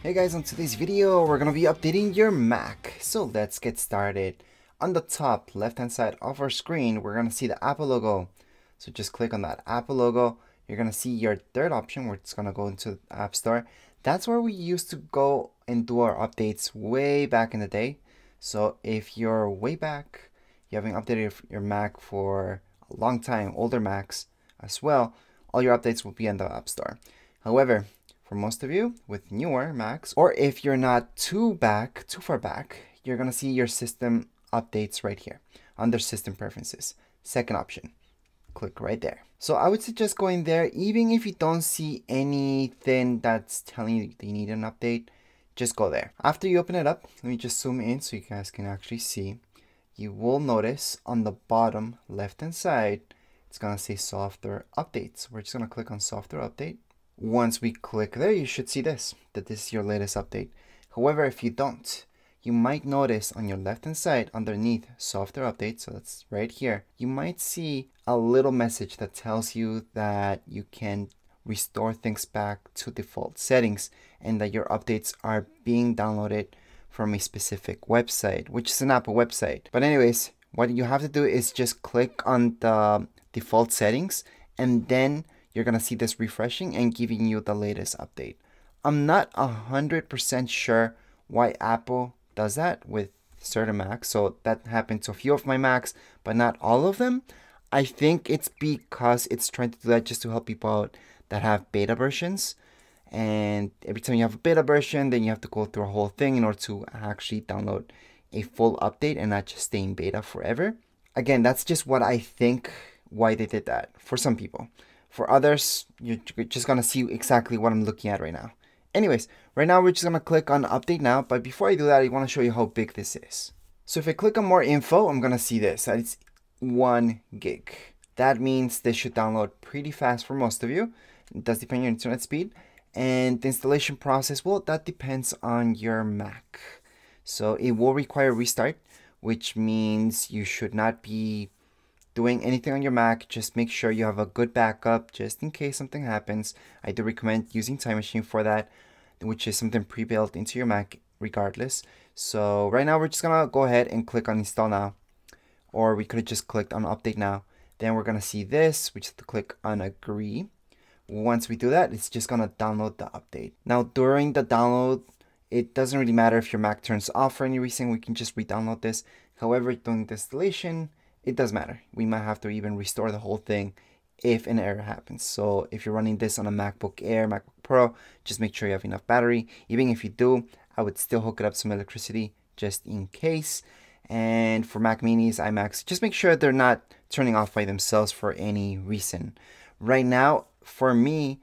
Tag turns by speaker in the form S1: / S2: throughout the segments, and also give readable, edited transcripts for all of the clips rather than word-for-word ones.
S1: Hey guys, on today's video we're gonna be updating your Mac. So let's get started. On the top left hand side of our screen we're gonna see the Apple logo. So just click on that Apple logo. You're gonna see your third option where it's gonna go into the App Store. That's where we used to go and do our updates way back in the day. So if you're way back, you haven't updated your Mac for a long time, older Macs as well, all your updates will be in the App Store. However, for most of you with newer Macs, or if you're not too far back, you're gonna see your system updates right here under system preferences. Second option, click right there. So I would suggest going there, even if you don't see anything that's telling you that you need an update, just go there. After you open it up, let me just zoom in so you guys can actually see. You will notice on the bottom left hand side, it's gonna say software updates. We're just gonna click on software update. Once we click there, you should see this is your latest update. However, if you don't, you might notice on your left hand side underneath software update, so that's right here, you might see a little message that tells you that you can restore things back to default settings and that your updates are being downloaded from a specific website, which is an Apple website. But anyways, what you have to do is just click on the default settings, and then you're gonna see this refreshing and giving you the latest update. I'm not 100% sure why Apple does that with certain Macs. So that happened to a few of my Macs, but not all of them. I think it's because it's trying to do that just to help people out that have beta versions. And every time you have a beta version, then you have to go through a whole thing in order to actually download a full update and not just stay in beta forever. Again, that's just what I think why they did that for some people. For others, you're just gonna see exactly what I'm looking at right now. Anyways, right now we're just gonna click on update now, but before I do that, I wanna show you how big this is. So if I click on more info, I'm gonna see this, that it's 1 gig. That means this should download pretty fast for most of you. It does depend on your internet speed. And the installation process, well, that depends on your Mac. So it will require restart, which means you should not be doing anything on your Mac. Just make sure you have a good backup just in case something happens. I do recommend using Time Machine for that, which is something pre-built into your Mac regardless. So right now we're just gonna go ahead and click on install now, or we could have just clicked on update now. Then we're gonna see this, we just have to click on agree. Once we do that, it's just gonna download the update. Now during the download, it doesn't really matter if your Mac turns off for any reason, we can just re-download this. However, during the installation, it does matter. We might have to even restore the whole thing if an error happens. So if you're running this on a MacBook Air, MacBook Pro, just make sure you have enough battery. Even if you do, I would still hook it up to some electricity just in case. And for Mac Minis, iMacs, just make sure they're not turning off by themselves for any reason. Right now, for me,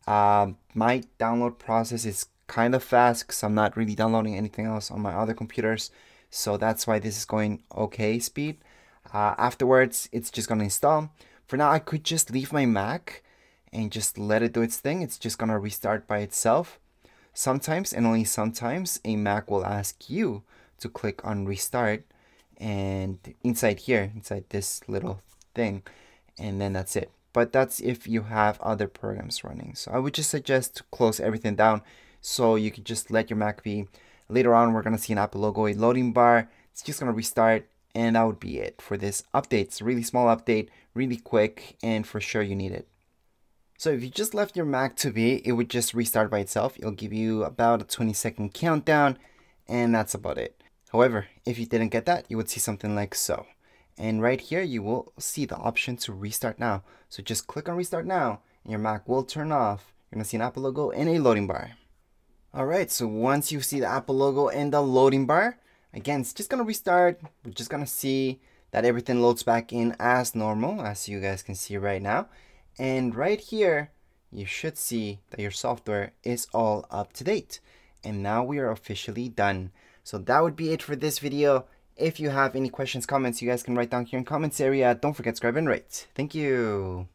S1: my download process is kind of fast because I'm not really downloading anything else on my other computers. So that's why this is going okay speed. Afterwards, it's just gonna install. For now, I could just leave my Mac and just let it do its thing. It's just gonna restart by itself. Sometimes, and only sometimes, a Mac will ask you to click on restart, and inside here, inside this little thing, and then that's it. But that's if you have other programs running. So I would just suggest to close everything down so you can just let your Mac be. Later on, we're gonna see an Apple logo, a loading bar. It's just gonna restart. And that would be it for this update. It's a really small update, really quick, and for sure you need it. So if you just left your Mac to be, it would just restart by itself. It'll give you about a 20-second countdown, and that's about it. However, if you didn't get that, you would see something like so. And right here, you will see the option to restart now. So just click on restart now, and your Mac will turn off. You're gonna see an Apple logo and a loading bar. Alright, so once you see the Apple logo and the loading bar, again, it's just gonna restart. We're just gonna see that everything loads back in as normal, as you guys can see right now. And right here, you should see that your software is all up to date. And now we are officially done. So that would be it for this video. If you have any questions, comments, you guys can write down here in comments area. Don't forget to subscribe and rate. Thank you.